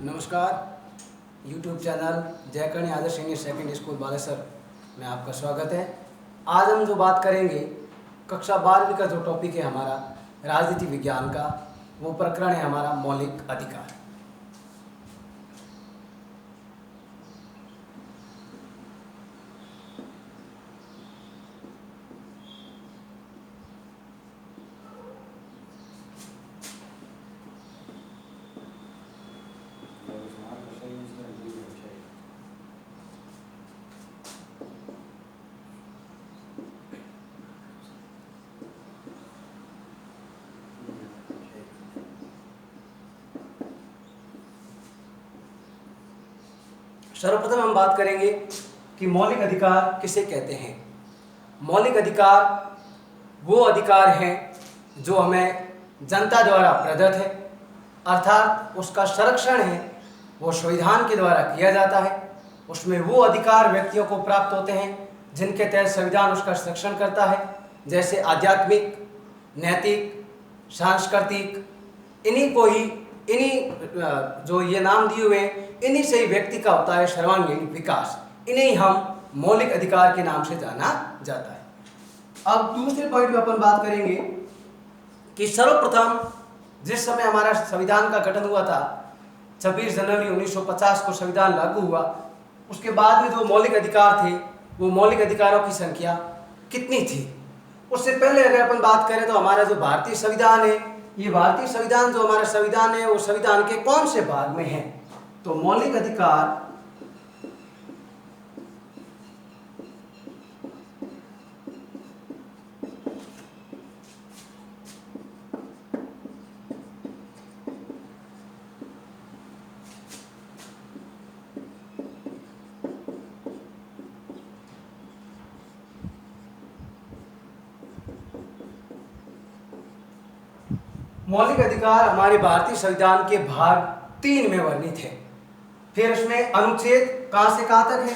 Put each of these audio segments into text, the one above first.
नमस्कार। YouTube channel जयकर्णी आदर्श senior secondary school Balesar में आपका स्वागत है। आज हम जो बात करेंगे कक्षा 12वीं का जो टॉपिक है हमारा राजनीति विज्ञान का, वो प्रकरण है हमारा मौलिक अधिकार। सर्वप्रथम हम बात करेंगे कि मौलिक अधिकार किसे कहते हैं। मौलिक अधिकार वो अधिकार हैं जो हमें जनता द्वारा प्रदत्त है, अर्थात उसका संरक्षण है वो संविधान के द्वारा किया जाता है। उसमें वो अधिकार व्यक्तियों को प्राप्त होते हैं जिनके तहत संविधान उसका संरक्षण करता है, जैसे आध्यात्मिक, नैतिक, सांस्कृतिक, इन्हीं जो ये नाम दिए हुए हैं, इन्हीं से ही व्यक्ति का होता है सर्वांगीण विकास। इन्हें हम मौलिक अधिकार के नाम से जाना जाता है। अब दूसरे पॉइंट में अपन बात करेंगे कि सर्वप्रथम जिस समय हमारा संविधान का गठन हुआ था, 26 जनवरी 1950 को संविधान लागू हुआ, उसके बाद में जो मौलिक अधिकार थे वो मौलिक अधिकारों की संख्या कितनी थी। उससे पहले अगर अपन बात करें तो हमारा जो भारतीय संविधान है, ये भारतीय संविधान जो हमारा संविधान है वो संविधान के कौन से भाग में है। तो मौलिक अधिकार मौलिक अधिकार हमारे भारतीय संविधान के भाग 3 में वर्णित है। फिर उसमें अनुच्छेद कहां से कहां तक है।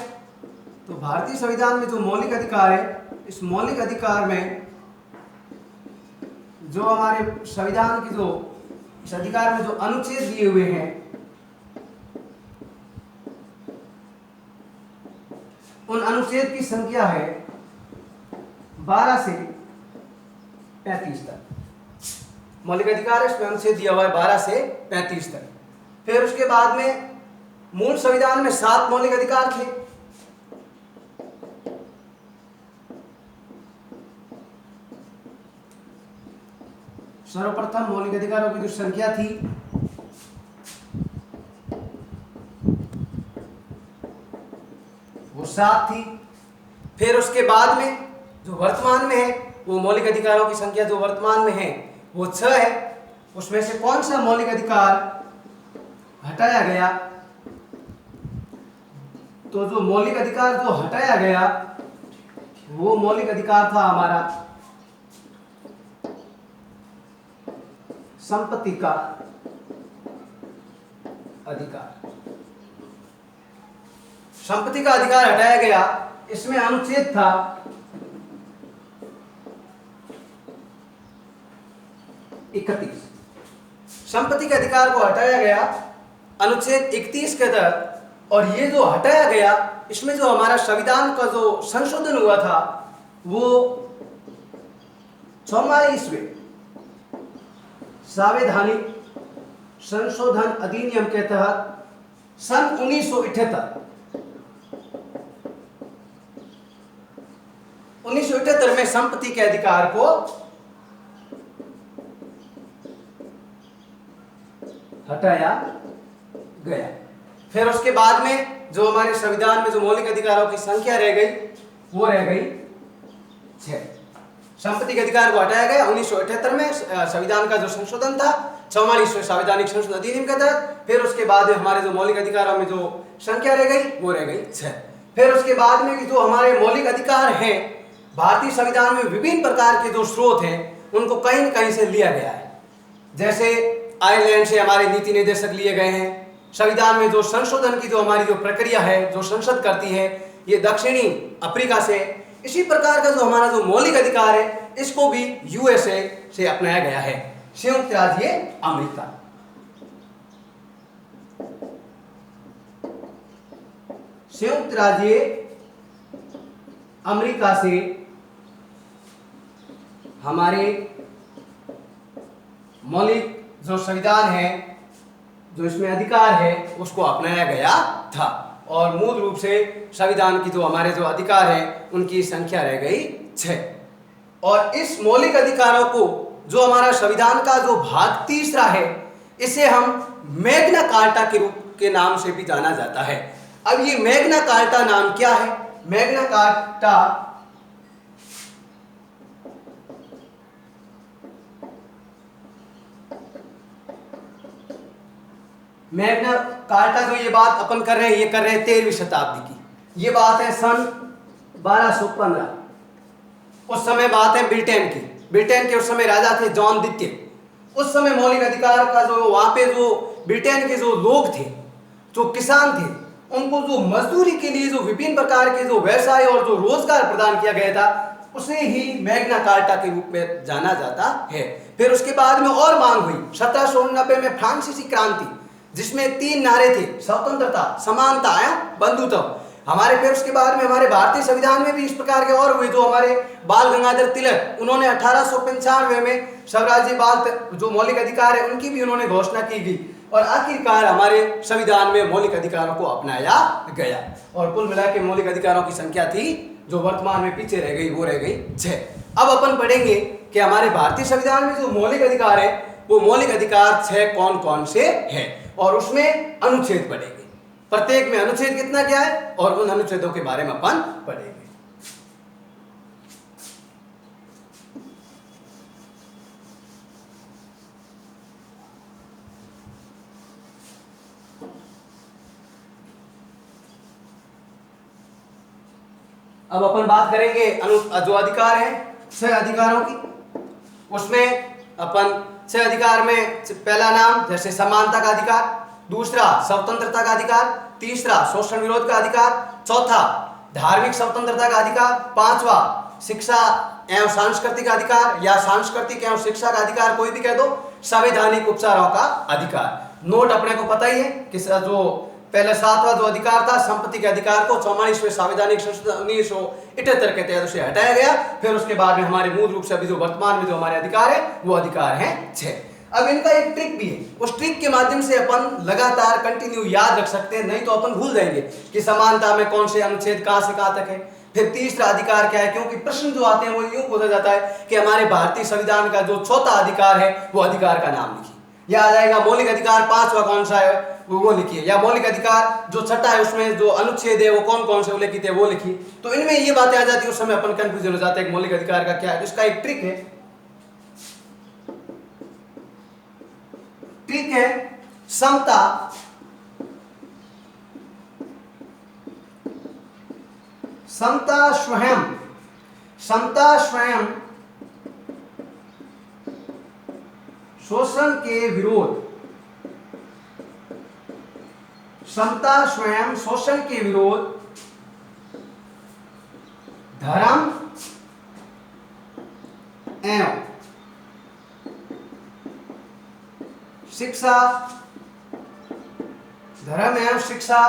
तो भारतीय संविधान में जो मौलिक अधिकार है, इस मौलिक अधिकार में जो हमारे संविधान की जो इस अधिकार में जो अनुच्छेद दिए हुए हैं, उन अनुच्छेद की संख्या है 12 से 35 तक। मौलिक अधिकार इसमें अनुच्छेद दिया हुआ है 12 से 35 तक। फिर उसके बाद में मूल संविधान में 7 मौलिक अधिकार थे। सर्वप्रथम मौलिक अधिकारों की जो संख्या थी वो 7 थी। फिर उसके बाद में जो वर्तमान में है वो मौलिक अधिकारों की संख्या जो वर्तमान में है वो 6 है। उसमें से कौन सा मौलिक अधिकार हटाया गया। तो जो मौलिक अधिकार जो हटाया गया वो मौलिक अधिकार था हमारा संपत्ति का अधिकार। संपत्ति का अधिकार हटाया गया। इसमें अनुच्छेद था 31। संपत्ति के अधिकार को हटाया गया अनुच्छेद 31 के तहत। और ये जो हटाया गया, इसमें जो हमारा संविधान का जो संशोधन हुआ था वो 44वें संवैधानिक संशोधन अधिनियम के तहत सन 1978 में संपत्ति के अधिकार को हटाया गया। फिर उसके बाद में जो हमारे संविधान में जो मौलिक अधिकारों की संख्या रह गई वो रह गई 6। संपत्ति के अधिकार को हटाया गया 1978 में संविधान का जो संशोधन था 44वें संवैधानिक संशोधन अधिनियम के तहत। फिर उसके बाद में हमारे जो मौलिक अधिकारों में जो संख्या रह गई वो रह गई 6। फिर उसके बाद में जो हमारे मौलिक अधिकार हैं, भारतीय संविधान में विभिन्न प्रकार के जो स्रोत हैं उनको कहीं न कहीं से लिया गया है। जैसे आयरलैंड से हमारे नीति निर्देशक लिए गए हैं। संविधान में जो संशोधन की जो हमारी जो प्रक्रिया है, जो संसद करती है, ये दक्षिणी अफ्रीका से। इसी प्रकार का जो हमारा जो मौलिक अधिकार है इसको भी यूएसए से अपनाया गया है, संयुक्त राज्य अमेरिका। संयुक्त राज्य अमेरिका से हमारे मौलिक जो संविधान है, जो इसमें अधिकार है, उसको अपनाया गया था। और मूल रूप से संविधान की जो हमारे जो अधिकार हैं उनकी संख्या रह गई 6। और इस मौलिक अधिकारों को जो हमारा संविधान का जो भाग तीसरा है, इसे हम मैग्ना कार्टा के रूप के नाम से भी जाना जाता है। अब ये मैग्ना कार्टा नाम क्या है? मैग्ना कार्टा मैग्ना कार्टा जो ये बात अपन कर रहे हैं, ये कर रहे हैं 13वीं शताब्दी की। ये बात है सन 1215। उस समय बात है ब्रिटेन की। ब्रिटेन के उस समय राजा थे जॉन द्वितीय। उस समय मौलिक अधिकार का जो वहां पे जो ब्रिटेन के जो लोग थे, जो किसान थे, उनको जो मजदूरी के लिए जो विभिन्न प्रकार के जो व्यवसाय और जो रोजगार प्रदान किया गया था, उसे ही मैग्ना कार्टा के रूप में जाना जाता है। फिर उसके बाद में और मांग हुई 1789 में फ्रांसीसी क्रांति, जिसमें 3 नारे थे, स्वतंत्रता, समानता एवं बंधुत्व। हमारे फिर उसके बाद में हमारे भारतीय संविधान में भी इस प्रकार के और हुए। जो हमारे बाल गंगाधर तिलक, उन्होंने 1895 में स्वराज्यवाद जो मौलिक अधिकार है उनकी भी उन्होंने घोषणा की गई। और आखिरकार हमारे संविधान में मौलिक अधिकारों को अपनाया गया। और कुल मिला के मौलिक अधिकारों की संख्या थी जो वर्तमान में पीछे रह गई, वो रह गई 6। अब अपन पढ़ेंगे कि हमारे भारतीय संविधान में जो मौलिक अधिकार है, वो मौलिक अधिकार 6 कौन कौन से है, और उसमें अनुच्छेद पढ़ेंगे। प्रत्येक में अनुच्छेद कितना क्या है और उन अनुच्छेदों के बारे में अपन पढ़ेंगे। अब अपन बात करेंगे जो अधिकार है 6 अधिकारों की। उसमें अपन 6 अधिकार में पहला नाम जैसे समानता का अधिकार, दूसरा स्वतंत्रता का अधिकार, तीसरा शोषण विरोध का अधिकार, चौथा धार्मिक स्वतंत्रता का अधिकार, पांचवा शिक्षा एवं सांस्कृतिक अधिकार या सांस्कृतिक एवं शिक्षा का अधिकार, कोई भी कह दो, संवैधानिक उपचारों का अधिकार। नोट अपने को पता ही है कि जो पहले 7वां जो अधिकार था संपत्ति के अधिकार को 44वें संवैधानिक संशोधन 1978 के तहत उसे हटाया गया। फिर उसके बाद में हमारे मूल रूप से अभी जो वर्तमान में जो हमारे अधिकार है वो अधिकार है 6। अब इनका एक ट्रिक भी है, उस ट्रिक के माध्यम से अपन लगातार कंटिन्यू याद रख सकते हैं, नहीं तो अपन भूल जाएंगे कि समानता में कौन से अनुच्छेद कहां से कहां तक है। फिर तीसरा अधिकार क्या है, क्योंकि प्रश्न जो आते हैं वो यूं पूछा जाता है कि हमारे भारतीय संविधान का जो चौथा अधिकार है वो अधिकार का नाम लिखिए, या आ जाएगा मौलिक अधिकार 5वां कौन सा है वो लिखिए, या मौलिक अधिकार जो छठा है उसमें जो अनुच्छेद है वो कौन कौन से उल्लेखित है वो लिखिए। तो इनमें ये बातें आ जाती है, उस समय अपन कंफ्यूजन हो जाता है कि मौलिक अधिकार का क्या है। इसका एक ट्रिक है समता, समता स्वयं शोषण के विरोध, समता स्वयं शोषण के विरोध, धर्म एवं शिक्षा, धर्म एवं शिक्षा,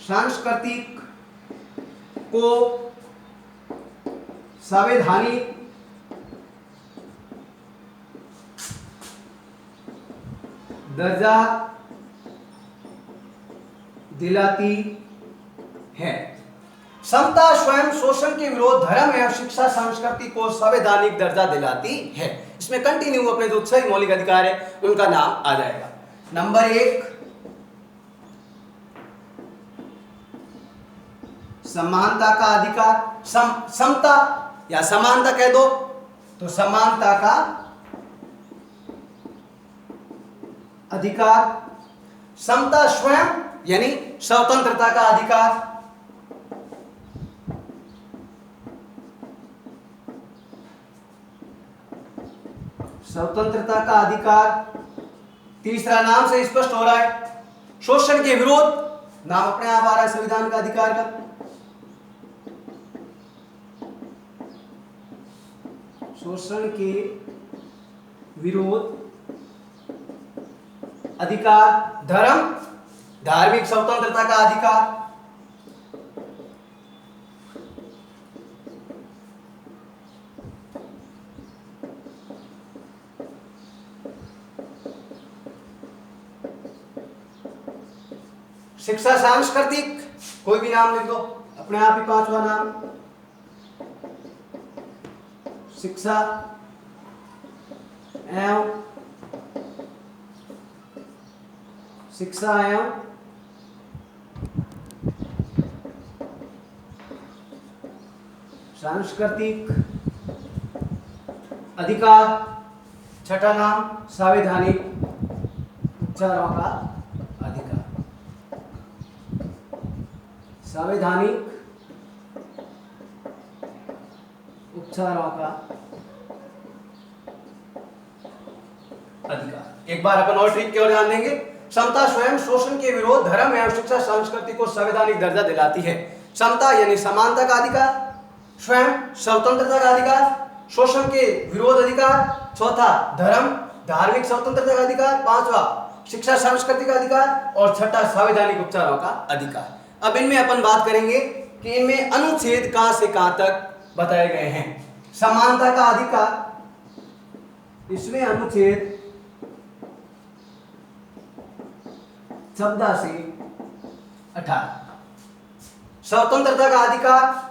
सांस्कृतिक को संवैधानिक दर्जा दिलाती है। समता स्वयं शोषण के विरोध, धर्म एवं शिक्षा, संस्कृति को संवैधानिक दर्जा दिलाती है। इसमें कंटिन्यू अपने जो 6 मौलिक अधिकार है उनका नाम आ जाएगा। नंबर 1 समानता का अधिकार, समता या समानता कह दो तो समानता का अधिकार, समता स्वयं यानी स्वतंत्रता का अधिकार, स्वतंत्रता का अधिकार। तीसरा नाम से स्पष्ट हो रहा है शोषण के विरोध, नाम अपने आप आ रहा है संविधान का अधिकार का। शोषण के विरोध अधिकार, धर्म, धार्मिक स्वतंत्रता का अधिकार, शिक्षा सांस्कृतिक, कोई भी नाम लिख दो अपने आप ही, पांचवा नाम शिक्षा एवं सांस्कृतिक अधिकार। छठा नाम संवैधानिक उपचारों का अधिकार, संवैधानिक उपचारों का अधिकार। एक बार अपन और ट्रिक की ओर ध्यान देंगे। समता स्वयं शोषण के विरोध, धर्म एवं शिक्षा संस्कृति को संवैधानिक दर्जा दिलाती है। समता यानी समानता का अधिकार, स्वयं स्वतंत्रता का अधिकार, शोषण के विरोध अधिकार, चौथा धर्म धार्मिक स्वतंत्रता का अधिकार, पांचवा शिक्षा संस्कृति का अधिकार और छठा संवैधानिक उपचारों का अधिकार। अब इनमें अपन बात करेंगे कि इनमें अनुच्छेद कहां से कहां तक बताए गए हैं। समानता का अधिकार, इसमें अनुच्छेद 14 से 18। स्वतंत्रता का अधिकार,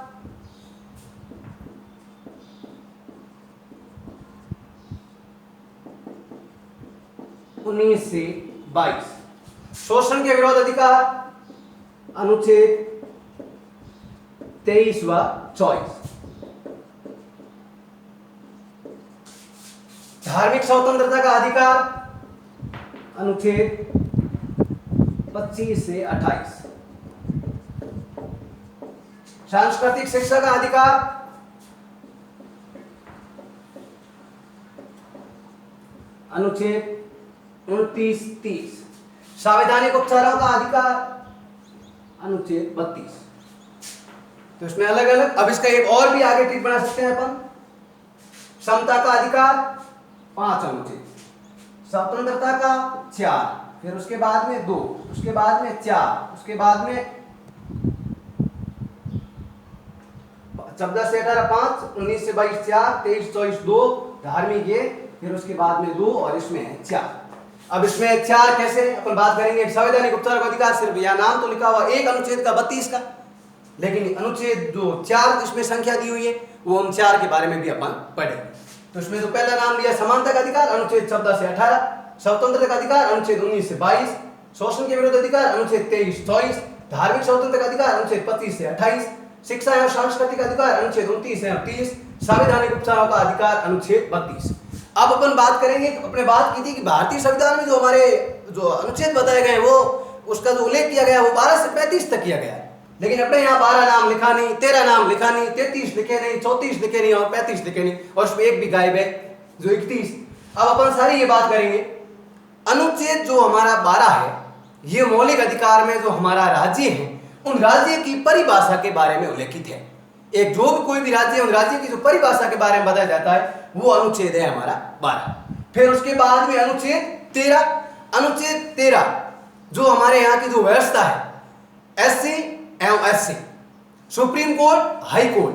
उन्नीस से 22। शोषण के विरोध अधिकार, अनुच्छेद 23 व 24। धार्मिक स्वतंत्रता का अधिकार, अनुच्छेद 25 से 28। सांस्कृतिक शिक्षा का अधिकार, अनुच्छेद 29-30। संवैधानिक उपचारों का अधिकार, अनुच्छेद 32। तो इसमें अलग अलग, अब इसका एक और भी आगे ट्रिक बना सकते हैं अपन। समता का अधिकार 5 अनुच्छेद, स्वतंत्रता का 4, फिर उसके बाद में 2, उसके बाद में 4, उसके बाद में 14 से 18 5, 19 से 22 4, 23 24 2, धार्मिक ये, फिर उसके बाद में 2 और इसमें 4। अब इसमें 4 कैसे अपन बात करेंगे। संवैधानिक उपचार का अधिकार, सिर्फ यह नाम तो लिखा हुआ एक अनुच्छेद का 32 का, लेकिन अनुच्छेद जो 4 इसमें संख्या दी हुई है वो उन 4 के बारे में भी अपन पढ़ेंगे। तो इसमें जो पहला नाम लिया समानता का अधिकार, अनुच्छेद 14 से 18, स्वतंत्रता का अधिकार, अनुच्छेद 19 से 22, शोषण के विरुद्ध अधिकार, अनुच्छेद 23-24, धार्मिक स्वतंत्रता का अधिकार, अनुच्छेद 25 से 28, शिक्षा एवं सांस्कृतिक अधिकार, अनुच्छेद 29 से 30, संवैधानिक उपचारों का अधिकार, अनुच्छेद 32। अब अपन बात करेंगे, अपने बात की थी कि भारतीय संविधान में जो हमारे जो अनुच्छेद बताए गए वो उसका जो उल्लेख किया गया वो 12 से 35 तक किया गया है, लेकिन अपने यहाँ 12 नाम लिखा नहीं, 13 नाम लिखा नहीं, 33 लिखे नहीं, 34 लिखे नहीं और 35 लिखे नहीं, और उसमें एक भी गायब है जो 31। अब अपन सारी ये बात करेंगे। अनुच्छेद जो हमारा 12 है ये मौलिक अधिकार में जो हमारा राज्य है उन राज्य की परिभाषा के बारे में उल्लेखित है। एक जो भी कोई भी राज्य है उन राज्य की जो परिभाषा के बारे में बताया जाता है वो अनुच्छेद है हमारा 12। फिर उसके बाद में अनुच्छेद 13, अनुच्छेद 13 जो हमारे यहाँ की जो व्यवस्था है एससी एवं SC, supreme court, high court,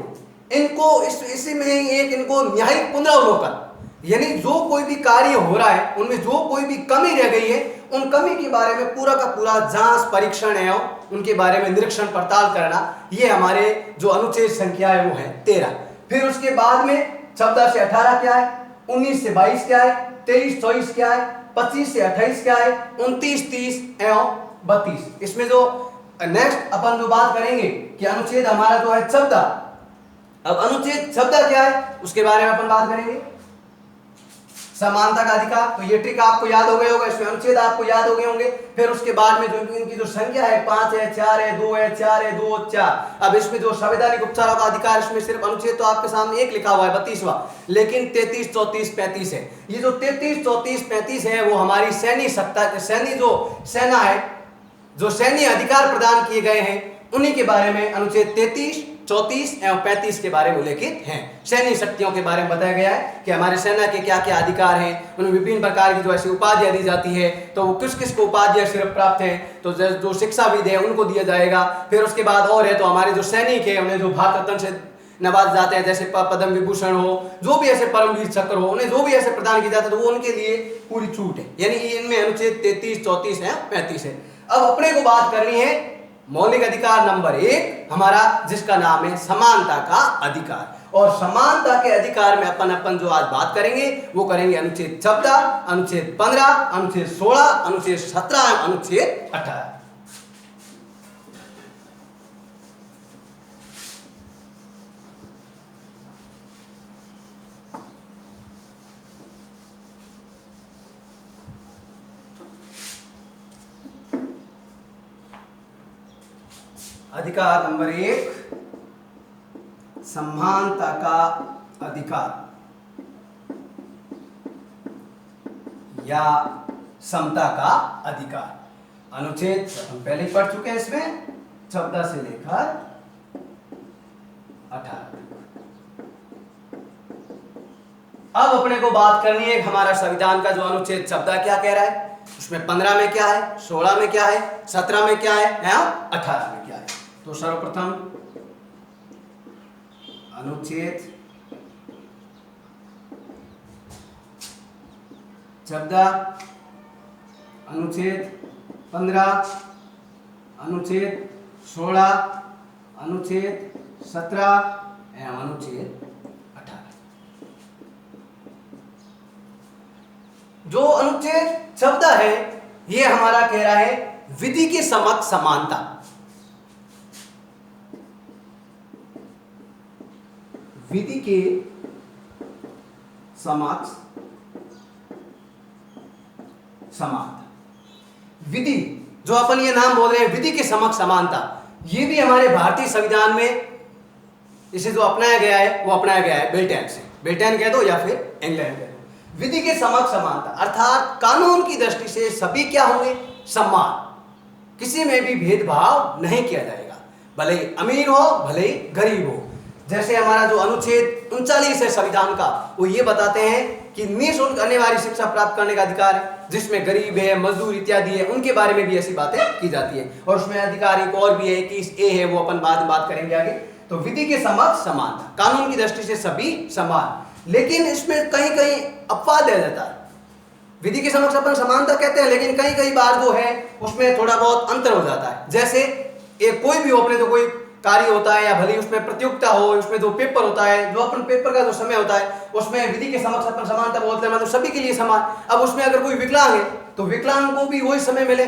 इनको इसी में एक इनको न्यायिक पुनरावलोकन, यानी जो कोई भी कार्य हो रहा है उनमें जो कोई भी कमी रह गई है उन कमी के बारे में पूरा का पूरा जांच परीक्षण एवं उनके बारे में निरीक्षण पड़ताल करना, ये हमारे जो अनुच्छेद संख्या है वो है 13। फिर उसके बाद में 14 से 18 क्या है, 19 से 22 क्या है, 23-24 क्या है, 25 से 28 क्या है, 29-30 एवं 32। इसमें जो नेक्स्ट अपन जो बात करेंगे कि अनुच्छेद हमारा जो है 14। अब अनुच्छेद 14 क्या है उसके बारे में अपन बात करेंगे। समानता का अधिकार, तो ये ट्रिक आपको याद हो गए होगा, इसमें अनुच्छेद आपको याद हो गए होंगे। फिर उसके बाद में जो इनकी जो संख्या है 5 है, 4 है, 2 है, 4 है, 2 4। अब इसमें जो संवैधानिक उपचारों का अधिकार, इसमें सिर्फ अनुच्छेद तो आपके सामने एक लिखा हुआ है 32वां, लेकिन 33, 34, 35 है। ये जो 33, 34, 35 है वो हमारी सैन्य सत्ता, सैन्य जो सेना है, जो सैन्य अधिकार प्रदान किए गए हैं उन्हीं के बारे में अनुच्छेद 33, 34 एवं 35 के बारे में उल्लेखित हैं। सैन्य शक्तियों के बारे में बताया गया है कि हमारे सेना के क्या क्या अधिकार हैं, उन्हें विभिन्न प्रकार की जो ऐसी उपाधियां दी जाती है, तो वो किस किस को उपाधियां सिर्फ प्राप्त हैं, तो जो शिक्षाविद है उनको दिया जाएगा। फिर उसके बाद और है तो हमारे जो सैनिक है उन्हें जो भारत रत्न से नवाज जाते हैं, जैसे पद्म विभूषण हो, जो भी ऐसे परमवीर चक्र हो, उन्हें जो भी ऐसे प्रदान किया जाता है तो वो उनके लिए पूरी छूट है। यानी इनमें अनुच्छेद 33, 34 है, 35 है। अब अपने को बात करनी है मौलिक अधिकार नंबर 1 हमारा, जिसका नाम है समानता का अधिकार। और समानता के अधिकार में अपन जो आज बात करेंगे वो करेंगे अनुच्छेद 14, अनुच्छेद 15, अनुच्छेद 16, अनुच्छेद 17, अनुच्छेद 18। अधिकार नंबर 1 समानता का अधिकार या समता का अधिकार। अनुच्छेद हम पहले ही पढ़ चुके हैं, इसमें 14 से लेकर 18। अब अपने को बात करनी है हमारा संविधान का जो अनुच्छेद 14 क्या कह रहा है, उसमें 15 में क्या है, 16 में क्या है, 17 में क्या है, 18 में क्या है। तो सर्वप्रथम अनुच्छेद 14, अनुच्छेद 15, अनुच्छेद 16, अनुच्छेद 17 एवं अनुच्छेद 18। जो अनुच्छेद 14 है ये हमारा कह रहा है विधि के समक्ष समानता। विधि के समक्ष समानता। विधि जो अपन ये नाम बोल रहे हैं विधि के समक्ष समानता, ये भी हमारे भारतीय संविधान में इसे जो अपनाया गया है वो अपनाया गया है बेल्टन से। बेल्टन कह दो या फिर इंग्लैंड कह दो। विधि के समक्ष समानता अर्थात कानून की दृष्टि से सभी क्या होंगे, समान। किसी में भी भेदभाव नहीं किया जाएगा, भले ही अमीर हो भले ही गरीब हो। जैसे हमारा जो अनुच्छेद 39 है संविधान का, वो ये बताते हैं कि निःशुल्क अनिवार्य शिक्षा प्राप्त करने का अधिकार है, जिसमें गरीब है, मजदूर इत्यादि है, उनके बारे में भी ऐसी बातें की जाती है। और उसमें अधिकार एक और भी है, 21A है, वो अपन बाद में बात करेंगे आगे। तो विधि के समक्ष समानता, कानून की दृष्टि से सभी समान। लेकिन इसमें कहीं कहीं अपवाद दिया जाता है। विधि के समक्ष अपन समानता कहते हैं, लेकिन कई कई बार जो है उसमें थोड़ा बहुत अंतर हो जाता है। जैसे एक कोई भी हो, अपने तो कोई कार्य होता है या भले उसमें प्रतियोगिता हो, उसमें जो पेपर होता है, जो अपन पेपर का जो समय होता है उसमें विधि के समक्ष अपन समानता बोलते हैं, मतलब सभी के लिए समान। अब उसमें अगर कोई विकलांग है तो विकलांग को भी वही समय मिले,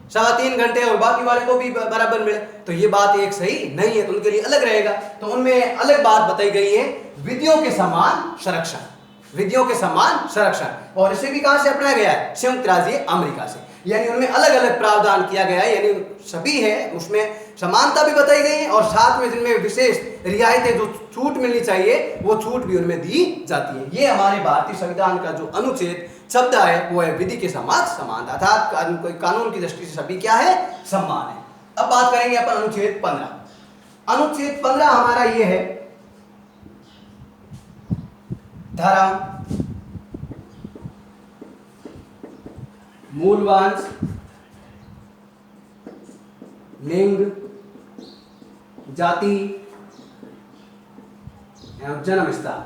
3.25 घंटे, और बाकी वाले को भी बराबर मिले, तो ये बात एक सही नहीं है, तो उनके लिए अलग रहेगा। तो उनमें अलग बात बताई गई है, विधियों के समान संरक्षण। विधियों के समान संरक्षण, और इसे भी कहां से अपनाया गया है, संयुक्त राज्य अमेरिका से। यानी उनमें अलग अलग प्रावधान किया गया है, यानी सभी है उसमें समानता भी बताई गई है, और साथ में जिनमें विशेष रियायतें जो छूट मिलनी चाहिए वो छूट भी उनमें दी जाती है। ये हमारे भारतीय संविधान का जो अनुच्छेद 14 है वो है विधि के समक्ष समानता, अर्थात कानून की दृष्टि से सभी क्या है, समान है। अब बात करेंगे अपन अनुच्छेद 15। अनुच्छेद 15 हमारा ये है, धर्म, मूलवंश, लिंग, जाति एवं जन्म स्थान।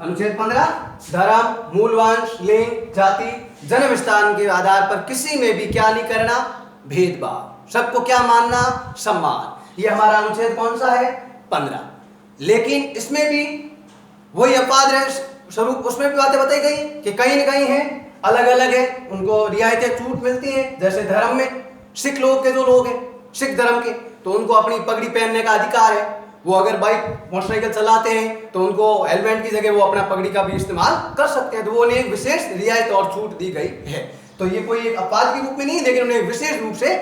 अनुच्छेद 15 धर्म, मूलवंश, लिंग, जाति, जन्म स्थान के आधार पर किसी में भी क्या नहीं करना, भेदभाव, सबको क्या मानना, सम्मान। ये हमारा अनुच्छेद कौन सा है, 15। लेकिन इसमें भी वही अपवाद स्वरूप उसमें भी बातें बताई गई कि कहीं न कहीं है, अलग अलग है, उनको रियायतें छूट मिलती है। जैसे धर्म में सिख लोग के जो लोग हैं, सिख धर्म के, तो उनको अपनी पगड़ी पहनने का अधिकार है। वो अगर बाइक मोटरसाइकिल चलाते हैं तो उनको हेलमेट की जगह वो अपना पगड़ी का भी इस्तेमाल कर सकते हैं, तो वो उन्हें एक विशेष रियायत और छूट दी गई है। तो ये कोई एक अपवाद के रूप में नहीं, लेकिन उन्हें विशेष रूप से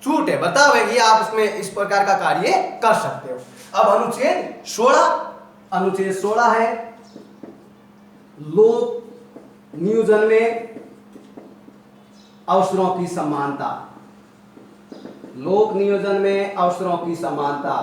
छूट है, बताओ है कि आप इसमें इस प्रकार का कार्य कर सकते हो। अब अनुच्छेद 16 है, लोक नियोजन में अवसरों की समानता। लोक नियोजन में अवसरों की समानता।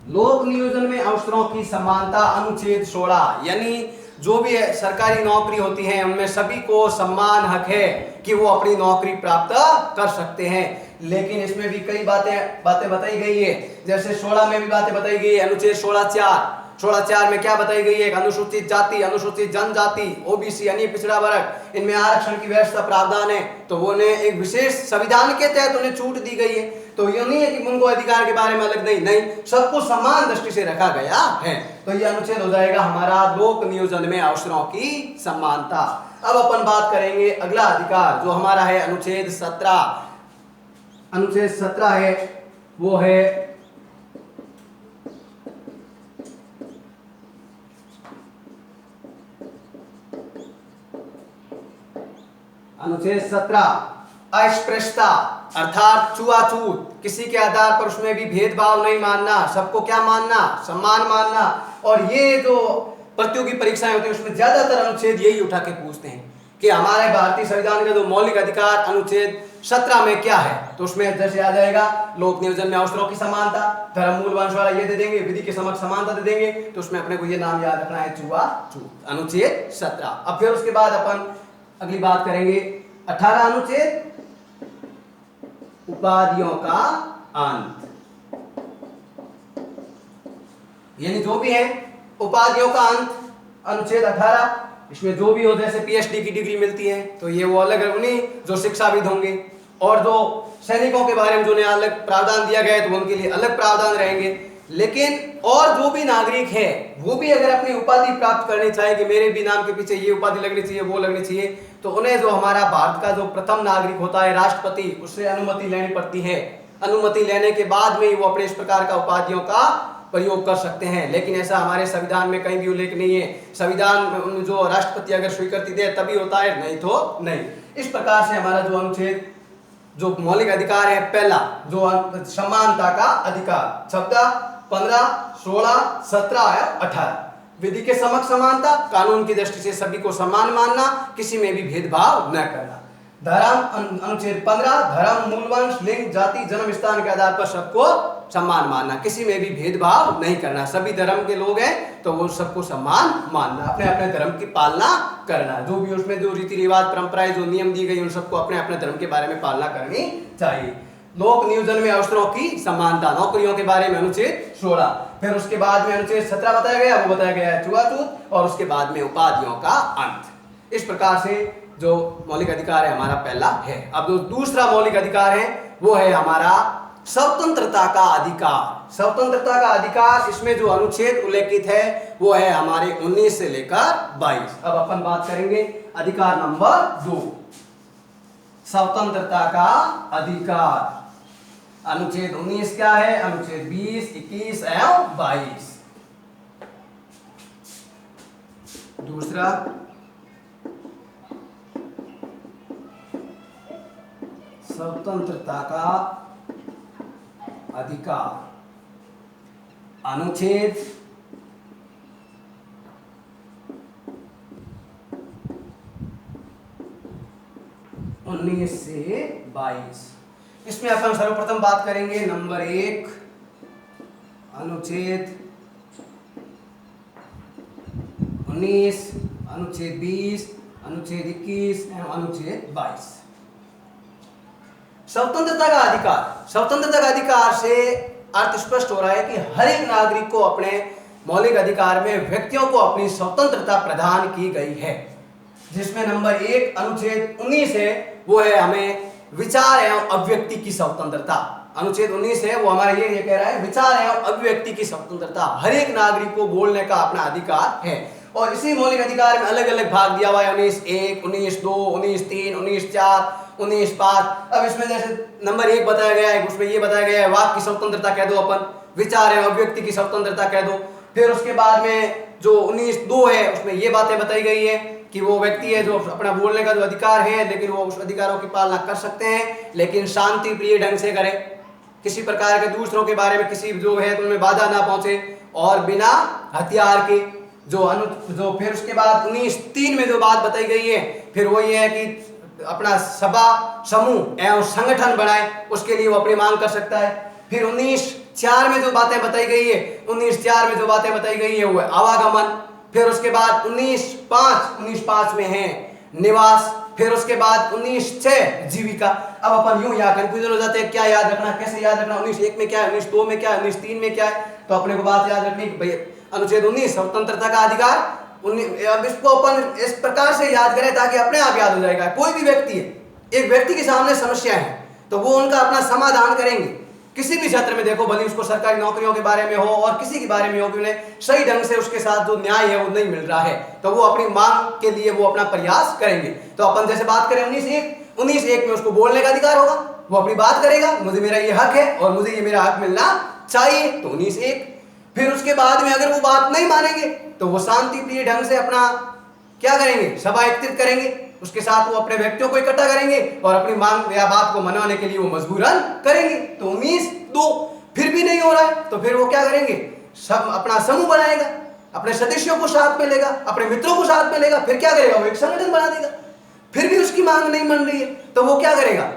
लोक नियोजन में अवसरों की समानता अनुच्छेद 16, यानी जो भी सरकारी नौकरी होती है उनमें सभी को समान हक है कि वो अपनी नौकरी प्राप्त कर सकते हैं। लेकिन इसमें भी कई बातें बताई गई है, जैसे 16 में भी बातें बताई गई है। अनुच्छेद 16(4) में क्या बताई गई है? अनुसूचित जाति, अनुसूचित जनजाति, ओबीसी यानी पिछड़ा वर्ग, इनमें आरक्षण की व्यवस्था प्रावधान है, तो वो उन्हें एक विशेष संविधान के तहत उन्हें छूट दी गई है। तो ये नहीं है कि उनको अधिकार के बारे में अलग नहीं, सबको समान दृष्टि से रखा गया है। तो ये अनुच्छेद हो जाएगा हमारा लोक नियोजन में अवसरों की समानता। अब अपन बात करेंगे अगला अधिकार जो हमारा है अनुच्छेद 17। अनुच्छेद 17 है वो है अनुच्छेद 17 अस्पृश्यता, अर्थात छुआछूत, किसी के आधार पर उसमें भी भेदभाव नहीं मानना, सबको क्या मानना? सम्मान मानना। और ये जो प्रतियोगी परीक्षाएं होती है उसमें ज्यादातर अनुच्छेद यही उठा के पूछते हैं कि हमारे भारतीय संविधान का जो मौलिक अधिकार अनुच्छेद 17 में क्या है, तो उसमें जैसे आ जाएगा लोक नियोजन में अवसरों की समानता, धर्म मूल वंश वाला ये दे देंगे, विधि के समक्ष समानता दे देंगे, तो उसमें अपने को ये नाम याद रखना है छुआछूत, अनुच्छेद 17। अब फिर उसके बाद अपन अगली बात करेंगे 18 अनुच्छेद उपाधियों का अंत, यानी जो भी है उपाधियों का अंत, अनुच्छेद 18। इसमें जो भी हो, जैसे पीएचडी की डिग्री मिलती है तो ये वो अलग उन्हीं जो शिक्षाविद होंगे, और जो सैनिकों के बारे में जो अलग प्रावधान दिया गया है तो उनके लिए अलग प्रावधान रहेंगे। लेकिन और जो भी नागरिक है वो भी अगर अपनी उपाधि प्राप्त करनी चाहे कि मेरे भी नाम के पीछे ये उपाधि लगनी चाहिए, वो लगनी चाहिए, तो उन्हें जो हमारा भारत का जो प्रथम नागरिक होता है राष्ट्रपति, उससे अनुमति लेनी पड़ती है। अनुमति लेने के बाद में ही वो अपने इस प्रकार का उपाधियों का प्रयोग कर सकते हैं। लेकिन ऐसा हमारे संविधान में कहीं भी उल्लेख नहीं है। संविधान जो राष्ट्रपति अगर स्वीकृति दे तभी होता है, नहीं तो नहीं। इस प्रकार से हमारा जो अनुच्छेद जो मौलिक अधिकार है पहला जो समानता का अधिकार, शब्द 15, 16, 17 और 18, विधि के समक्ष समानता, कानून की दृष्टि से सभी को समान मानना, किसी में भी भेदभाव न करना। धर्म अनुच्छेद 15, धर्म मूल वंश लिंग जाति जन्म स्थान के आधार पर सबको सम्मान मानना, किसी में भी भेदभाव नहीं करना, सभी धर्म के लोग हैं तो वो सबको सम्मान मानना, अपने अपने धर्म की पालना करना, जो भी उसमें जो रीति रिवाज परंपराएं जो नियम दी गई उन सबको अपने अपने धर्म के बारे में पालना करनी चाहिए। लोक नियोजन में अवसरों की समानता, नौकरियों के बारे में अनुच्छेद 16, फिर उसके बाद में अनुच्छेद 17 बताया गया, वो बताया गया है छुआछूत, और उसके बाद में उपाधियों का अंत। इस प्रकार से जो मौलिक अधिकार है हमारा पहला है। अब जो दूसरा मौलिक अधिकार है वो है हमारा स्वतंत्रता का अधिकार। स्वतंत्रता का अधिकार, इसमें जो अनुच्छेद उल्लेखित है वो है हमारे 19 से लेकर 22। अब अपन बात करेंगे अधिकार नंबर 2, स्वतंत्रता का अधिकार। अनुच्छेद 19 क्या है? अनुच्छेद 20, 21 एवं 22। दूसरा स्वतंत्रता का अधिकार, अनुच्छेद 19 से 22। इसमें अपन सर्वप्रथम बात करेंगे नंबर 1, अनुच्छेद 19, अनुच्छेद 20, अनुच्छेद 21 एवं अनुच्छेद 22। स्वतंत्रता का अधिकार, स्वतंत्रता का अधिकार से अर्थ स्पष्ट हो रहा है कि हर एक नागरिक को अपने मौलिक अधिकार में व्यक्तियों को अपनी स्वतंत्रता प्रदान की गई है, जिसमें नंबर 1 अनुच्छेद 19 है वो है हमें विचार एवं अभिव्यक्ति की स्वतंत्रता। अनुच्छेद 19 है वो हमारा ये कह रहा है विचार एवं अभिव्यक्ति की स्वतंत्रता, हर एक नागरिक को बोलने का अपना अधिकार है। और इसी मौलिक अधिकार में अलग अलग भाग दिया हुआ है, 19(1), 19(2), 19(3), 19(4), 19(5). अब इसमें जैसे नंबर 1 बताया गया है, उसमें ये बताया गया है वाक की स्वतंत्रता कह दो अपन, विचार एवं अभिव्यक्ति की स्वतंत्रता कह दो। फिर उसके बाद में जो 19(2) है उसमें ये बातें बताई गई है कि वो व्यक्ति है जो अपना बोलने का जो अधिकार है, लेकिन वो उस अधिकारों की पालना कर सकते हैं, लेकिन शांति प्रिय ढंग से करें, किसी प्रकार के दूसरों के बारे में किसी जो है तो उनमें बाधा ना पहुंचे, और बिना हथियार के जो फिर उसके बाद 19(3) में जो बात बताई गई है फिर वो ये है कि अपना सभा समूह एवं संगठन बनाए, उसके लिए वो अपनी मांग कर सकता है। फिर 4 में जो बातें बताई गई है, 19.4 में जो बातें बताई गई है वो है आवागमन। फिर उसके बाद 19.5 में है निवास। फिर उसके बाद 19.6 जीविका। अब अपन यूं यहाँ कंफ्यूजन हो जाते हैं, क्या याद रखना, कैसे याद रखना, 19.1 में क्या है, 19.2 में क्या है, 19.3 में क्या है। तो अपने को बात याद रखनी कि भाई अनुच्छेद 19 स्वतंत्रता का अधिकार। अब इसको अपन इस प्रकार से याद करें ताकि अपने आप याद हो जाएगा। कोई भी व्यक्ति है, एक व्यक्ति के सामने समस्या है तो वो उनका अपना समाधान करेंगे। किसी भी क्षेत्र में देखो, भले उसको सरकारी नौकरियों के बारे में हो और किसी के बारे में हो कि उन्हें सही ढंग से उसके साथ जो न्याय है वो नहीं मिल रहा है, तो वो अपनी मांग के लिए वो अपना प्रयास करेंगे। तो अपन जैसे बात करें 19.1 में उसको बोलने का अधिकार होगा, वो अपनी बात करेगा, मुझे मेरा ये हक है और मुझे ये मेरा हक मिलना चाहिए, तो 19.1। फिर उसके बाद में अगर वो बात नहीं मानेंगे तो वो शांति प्रिय ढंग से अपना क्या करेंगे, सभा एकत्रित करेंगे, उसके साथ वो अपने व्यक्तियों को इकट्ठा करेंगे और अपनी मांग या बात को मनवाने के लिए वो मजबूरन करेंगे। तो 19.2 फिर भी नहीं हो रहा है तो फिर वो क्या करेंगे, सब अपना समूह बनाएगा, अपने सदस्यों को साथ में लेगा, अपने मित्रों को साथ में लेगा, फिर क्या करेगा, वो एक संगठन बना देगा। फिर भी उसकी मांग नहीं मन रही है तो वो क्या करेगा,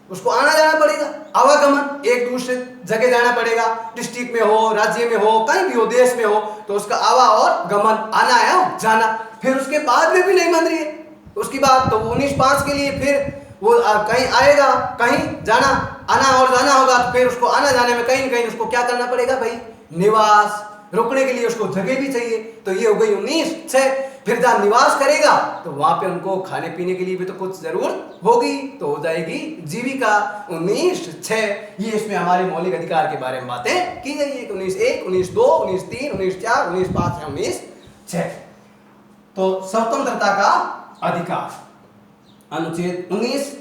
उसको आना जाना पड़ेगा, आवागमन, एक दूसरे जगह जाना पड़ेगा, डिस्ट्रिक्ट में हो, राज्य में हो, कहीं भी हो, देश में हो, तो उसका आवा और गमन, आना है जाना। फिर उसके बाद में भी नहीं मन रही है उसकी बात, तो 19.5 के लिए फिर वो कहीं आएगा, कहीं जाना, आना और जाना होगा, तो फिर उसको आना जाने में कहीं न कहीं उसको क्या करना पड़ेगा भाई, निवास, रुकने के लिए उसको जगह भी चाहिए। तो ये हो गई 19.6। फिर जहां निवास करेगा तो वहां पे उनको खाने पीने के लिए भी तो कुछ जरूरत होगी, तो हो जाएगी जीविका 19.6। ये इसमें हमारे मौलिक अधिकार के बारे में बातें की गई है। 19.1, 19.2, 19.3, 19.4, 19.5 है 19.6। तो स्वतंत्रता का अधिकार अनुच्छेद 19।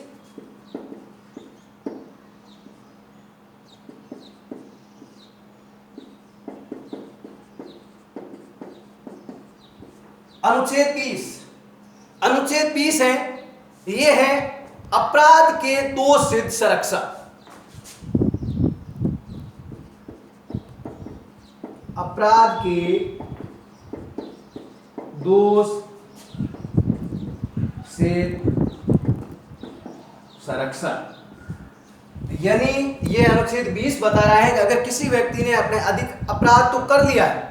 अनुच्छेद 20 है, ये है अपराध के दोष सिद्ध संरक्षण। अपराध के दोष सिद्ध संरक्षण, यानी ये अनुच्छेद 20 बता रहा है कि अगर किसी व्यक्ति ने अपने अधिक अपराध तो कर लिया है,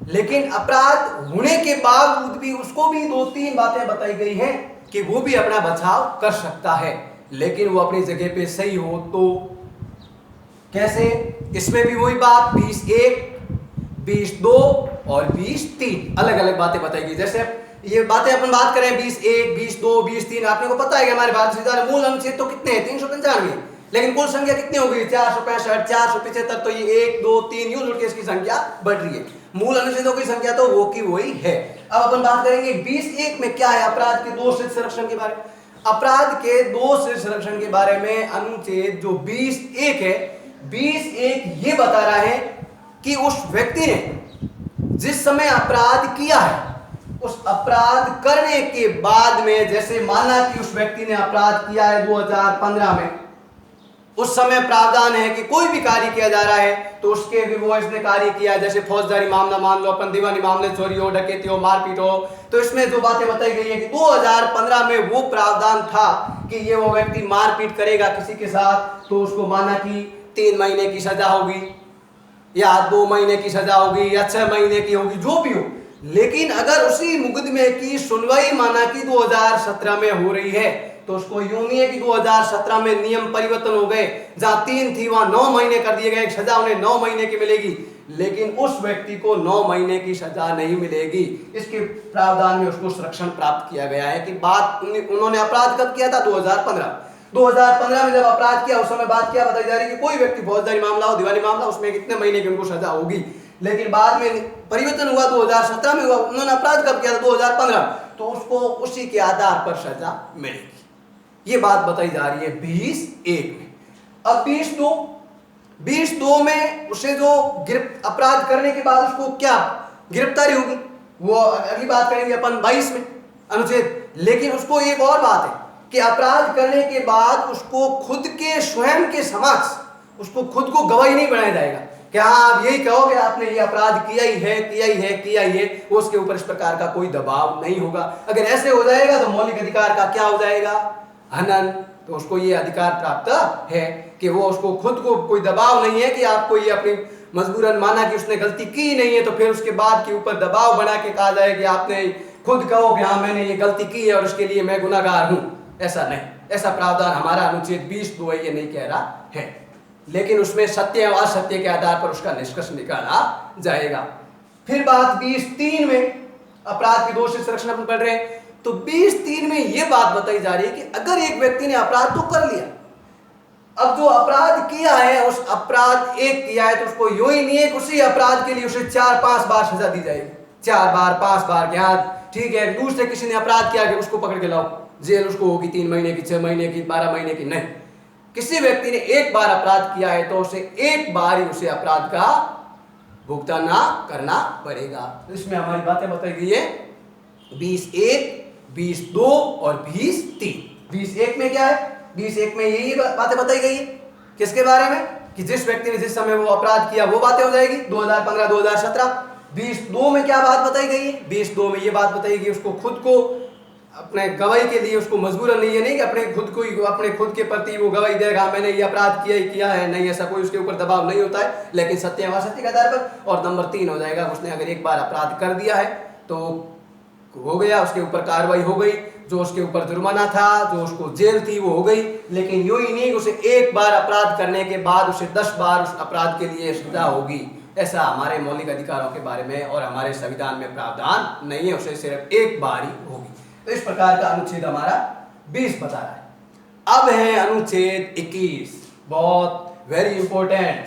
लेकिन अपराध होने के बावजूद भी उसको भी 2-3 बातें बताई गई हैं कि वो भी अपना बचाव कर सकता है, लेकिन वो अपनी जगह पे सही हो। तो कैसे, इसमें भी वही बात 20.1, 20.2 और 20.3 अलग अलग बातें बताई गई। जैसे ये बातें अपन बात करें 20.1, 20.2, 20.3, आपने को पता है कि हमारे भारत संविधान मूल अनुच्छेद तो कितने हैं, 395, लेकिन कुल संख्या कितनी हो गई, 465, 475। तो ये 1, 2, 3 यूं जुड़ के इसकी संख्या बढ़ रही है। मूल अनुच्छेदों की संख्या तो वो की वही है। अब अपन बात करेंगे 20.1 में क्या है, अपराध के दोष सिद्ध संरक्षण के बारे में। अपराध के दोष सिद्ध संरक्षण के बारे में अनुच्छेद जो 20.1 है, 20.1 ये बता रहा है कि उस व्यक्ति ने जिस समय अपराध किया है, उस अपराध करने के बाद में, जैसे माना कि उस व्यक्ति ने अपराध किया है 2015 में, उस समय प्रावधान है कि कोई भी कार्य किया जा रहा है तो उसके भी वो इसने कार्य किया, जैसे फौजदारी मामला मान लो, अपन दीवानी मामले, चोरी हो, डकैती हो, मारपीट हो, तो इसमें जो बातें बताई गई है कि 2015 में वो प्रावधान था कि ये वो व्यक्ति मारपीट करेगा किसी के साथ तो उसको माना कि 3 महीने की सजा होगी या 2 महीने की सजा होगी या 6 महीने की होगी, जो भी हो। लेकिन अगर उसी मुकदमे की सुनवाई माना कि 2017 में हो रही है तो उसको यूं नहीं है कि 2017 में नियम परिवर्तन हो गए, जहां 3 थी वहां 9 महीने कर दिए गए, सजा उन्हें 9 महीने की मिलेगी, लेकिन उस व्यक्ति को 9 महीने की सजा नहीं मिलेगी। इसके प्रावधान में उसको संरक्षण प्राप्त किया गया है कि बात उन्होंने अपराध कब किया था, 2015 में जब अपराध किया उस समय बात क्या बताई जा रही है कि कोई व्यक्ति फौजदारी मामला हो, दीवानी मामला, उसमें कितने महीने की उनको सजा होगी। लेकिन बाद में परिवर्तन हुआ, 2017 में हुआ, उन्होंने अपराध कब किया था, 2015, तो उसको उसी के आधार पर सजा मिलेगी। ये बात बताई जा रही है 20.1 में। अब 20.2 में उसे जो अपराध करने के बाद उसको क्या गिरफ्तारी होगी, वो अगली बात करेंगे अपन 22 में अनुच्छेद। लेकिन उसको एक और बात है कि अपराध करने के बाद उसको खुद के स्वयं के समक्ष उसको खुद को गवाही नहीं बनाया जाएगा कि हाँ आप यही कहोगे आपने ये अपराध किया ही है, उसके ऊपर इस प्रकार का कोई दबाव नहीं होगा। अगर ऐसे हो जाएगा तो मौलिक अधिकार का क्या हो जाएगा, हनन। तो उसको ये अधिकार प्राप्त है कि कि वो उसको खुद को कोई दबाव नहीं है कि आपको ये अपनी मजबूरन माना कि उसने गलती की नहीं है तो फिर उसके बाद के ऊपर दबाव बना के कहा जाए कि आपने खुद कहो कि हाँ मैंने ये गलती की है और उसके लिए मैं गुनाहगार हूं। ऐसा नहीं, ऐसा प्रावधान हमारा अनुच्छेद 20(2) ये नहीं कह रहा है, लेकिन उसमें सत्य और असत्य के आधार पर उसका निष्कर्ष निकाला जाएगा। फिर बात 20(3) में अपराध की दोष से संरक्षण अपन पढ़ रहे हैं, तो 20(3) में यह बात बताई जा रही है कि अगर एक व्यक्ति ने अपराध तो कर लिया, अब जो अपराध किया है उस अपराध एक किया है तो उसको यूं ही नहीं है कि उसी अपराध के लिए उसे 4-5 बार सजा दी जाएगी, 4 बार 5 बार क्या ठीक है। दूसरे किसी ने अपराध किया कि उसको पकड़ के लाओ, जेल उसको होगी 3 महीने की, 6 महीने की, 12 महीने की, नहीं। किसी व्यक्ति ने एक बार अपराध किया है तो उसे एक बार ही उसे अपराध का भुगतान करना पड़ेगा। तो इसमें हमारी बातें बताई गई है 20(1), 20(2) और 20(3). 20(1) में क्या है? 20(1) में यही बातें बताई गई है किसके बारे में कि जिस व्यक्ति ने जिस समय वो अपराध किया वो बातें हो जाएगी 2015 2017। 20(2) में क्या बात बताई गई है? 20(2) में ये बात बताई गई उसको खुद को अपने गवाही के लिए उसको मजबूरन नहीं है, नहीं कि अपने खुद के प्रति वो गवाही देगा मैंने ये अपराध किया है, नहीं, ऐसा कोई उसके ऊपर दबाव नहीं होता है, लेकिन सत्य व असत्य के आधार पर। और नंबर 3 हो जाएगा उसने अगर एक बार अपराध कर दिया है तो हो गया, उसके ऊपर कार्रवाई हो गई, जो उसके ऊपर जुर्माना था, जो उसको जेल थी वो हो गई, लेकिन यूं ही नहीं उसे एक बार अपराध करने के बाद उसे 10 बार उस अपराध के लिए सजा होगी। ऐसा हमारे मौलिक अधिकारों के बारे में और हमारे संविधान में प्रावधान नहीं है, उसे सिर्फ एक बार ही होगी। तो इस प्रकार का अनुच्छेद हमारा 20 बता रहा है। अब है अनुच्छेद 21, बहुत वेरी इंपॉर्टेंट।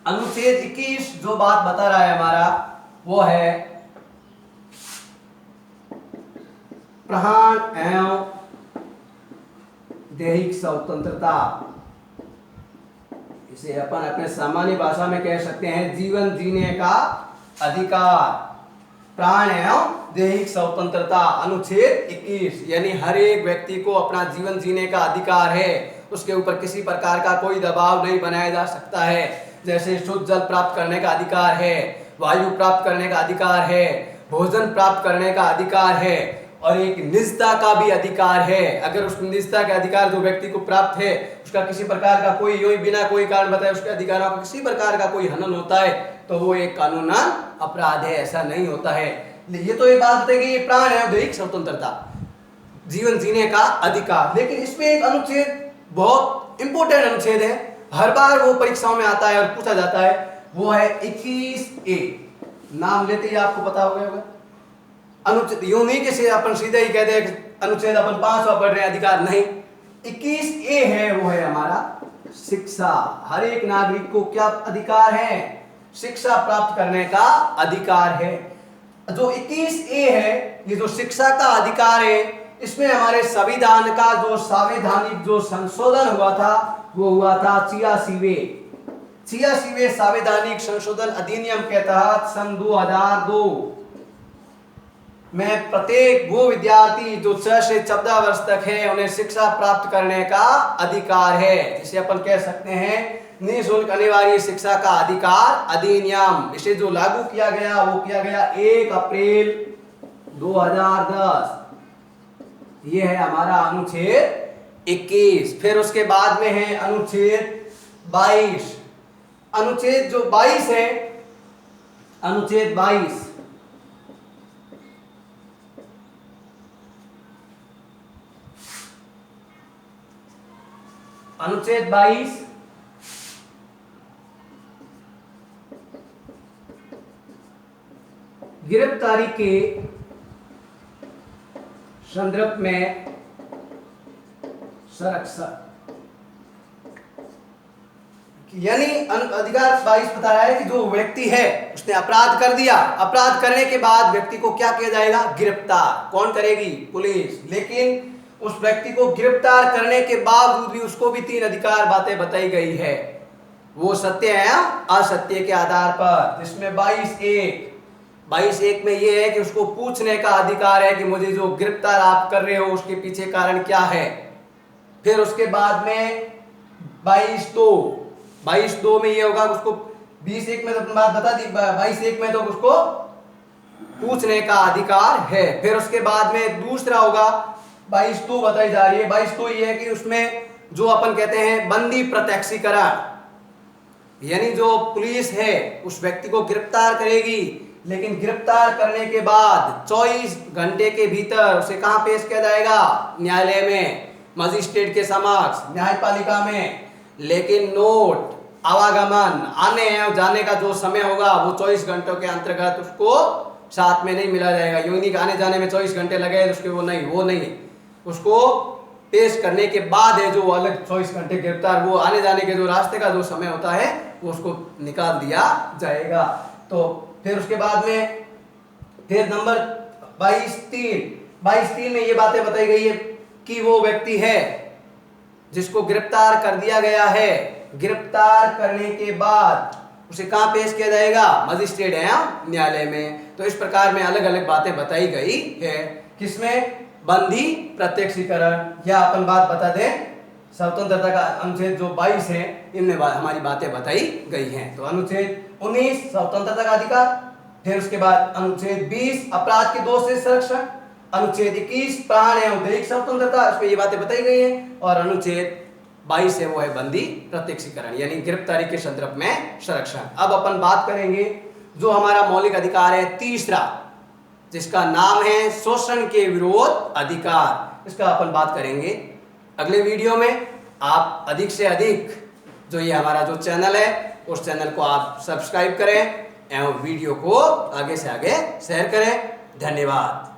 अनुच्छेद 21 जो बात बता रहा है हमारा वो है प्राण एवं दैहिक स्वतंत्रता। इसे अपन अपने सामान्य भाषा में कह सकते हैं जीवन जीने का अधिकार। प्राण एवं दैहिक स्वतंत्रता अनुच्छेद 21, यानी हर एक व्यक्ति को अपना जीवन जीने का अधिकार है, उसके ऊपर किसी प्रकार का कोई दबाव नहीं बनाया जा सकता है। जैसे शुद्ध जल प्राप्त करने का अधिकार है, वायु प्राप्त करने का अधिकार है, भोजन प्राप्त करने का अधिकार है और एक निजता का भी अधिकार है। अगर उस निजता के अधिकार जो व्यक्ति को प्राप्त है उसका किसी प्रकार का कोई यूं बिना कोई कारण बताए उसके अधिकारों का किसी प्रकार का कोई हनन होता है तो वो एक कानूनन अपराध है, ऐसा नहीं होता है। ये तो ये बात बताएगी ये प्राण है दैहिक स्वतंत्रता, जीवन जीने का अधिकार। लेकिन इसमें एक अनुच्छेद बहुत इंपॉर्टेंट अनुच्छेद है, हर बार वो परीक्षाओं में आता है और पूछा जाता है, वो है 21(a). नाम लेते ही आपको पता हो गया होगा। अनुच्छेद यूं नहीं कि अपन सीधे ही कहते हैं अनुच्छेद अपन 5वां पढ़ रहे हैं, अधिकार नहीं। 21(a) है वो है हमारा शिक्षा। हर एक नागरिक को क्या अधिकार है? शिक्षा प्राप्त करने का अधिकार है। जो 21(a) है ये जो शिक्षा का अधिकार है, इसमें हमारे संविधान का जो संवैधानिक जो संशोधन हुआ था वो हुआ था 86वें संवैधानिक संशोधन अधिनियम के तहत सन 2002 में प्रत्येक वो विद्यार्थी जो 6 से 14 वर्ष तक है उन्हें शिक्षा प्राप्त करने का अधिकार है, जिसे अपन कह सकते हैं निःशुल्क अनिवार्य शिक्षा का अधिकार अधिनियम। इसे जो लागू किया गया वो किया गया 1 अप्रैल 2010। ये है हमारा अनुच्छेद 21। फिर उसके बाद में है अनुच्छेद 22। अनुच्छेद जो 22 है, अनुच्छेद 22 अनुच्छेद 22 गिरफ्तारी के संदर्भ में संरक्षण, यानी अधिकार 22 बता रहा है कि जो व्यक्ति है उसने अपराध कर दिया, अपराध करने के बाद व्यक्ति को क्या किया जाएगा? गिरफ्तार। कौन करेगी? पुलिस। लेकिन उस व्यक्ति को गिरफ्तार करने के बावजूद भी उसको भी 3 अधिकार बातें बताई गई है, वो सत्य है असत्य के आधार पर। जिसमें 22(1) में ये है कि उसको पूछने का अधिकार है कि मुझे जो गिरफ्तार आप कर रहे हो उसके पीछे कारण क्या है। फिर उसके बाद में 22(2) में ये होगा उसको 20(1) में तो बात बता दी, 22(1) में तो उसको पूछने का अधिकार है। फिर उसके बाद में दूसरा होगा 22(2) बताई जा रही है। 22(2) ये है कि उसमें जो अपन कहते हैं बंदी प्रत्यक्षीकरण, यानी जो पुलिस है उस व्यक्ति को गिरफ्तार करेगी, लेकिन गिरफ्तार करने के बाद 24 घंटे के भीतर उसे कहां पेश किया जाएगा? न्यायालय में, मजिस्ट्रेट के समक्ष, न्यायपालिका में। लेकिन नोट, आवागमन, आने एवं जाने का जो समय होगा वो 24 घंटों के अंतर्गत उसको साथ में नहीं मिला जाएगा। यूं नहीं आने जाने में 24 घंटे लगे उसके वो नहीं, उसको पेश करने के बाद है जो अलग 24 घंटे गिरफ्तार, वो आने जाने के जो रास्ते का जो समय होता है वो उसको निकाल दिया जाएगा। तो फिर उसके बाद में फिर नंबर 22(3) में ये बातें बताई गई है कि वो व्यक्ति है जिसको गिरफ्तार कर दिया गया है, गिरफ्तार करने के बाद उसे कहां पेश किया जाएगा? मजिस्ट्रेट है न्यायालय में। तो इस प्रकार में अलग अलग बातें बताई गई है। किसमें? बंदी प्रत्यक्षीकरण। या अपन बात बता दें, स्वतंत्रता का अनुच्छेद जो 22 है इनमें हमारी बातें बताई गई हैं। तो अनुच्छेद 19 स्वतंत्रता का अधिकार, फिर उसके बाद अनुच्छेद 20 अपराध के दोष से संरक्षण, अनुच्छेद 21 प्राण एवं दैहिक स्वतंत्रता, इसमें ये बातें बताई गई हैं। और अनुच्छेद 22 है वो है बंदी प्रत्यक्षीकरण, यानी गिरफ्तारी के संदर्भ में संरक्षण। अब अपन बात करेंगे जो हमारा मौलिक अधिकार है तीसरा, जिसका नाम है शोषण के विरोध अधिकार। इसका अपन बात करेंगे अगले वीडियो में। आप अधिक से अधिक जो ये हमारा जो चैनल है उस चैनल को आप सब्सक्राइब करें एवं वीडियो को आगे से आगे शेयर करें। धन्यवाद।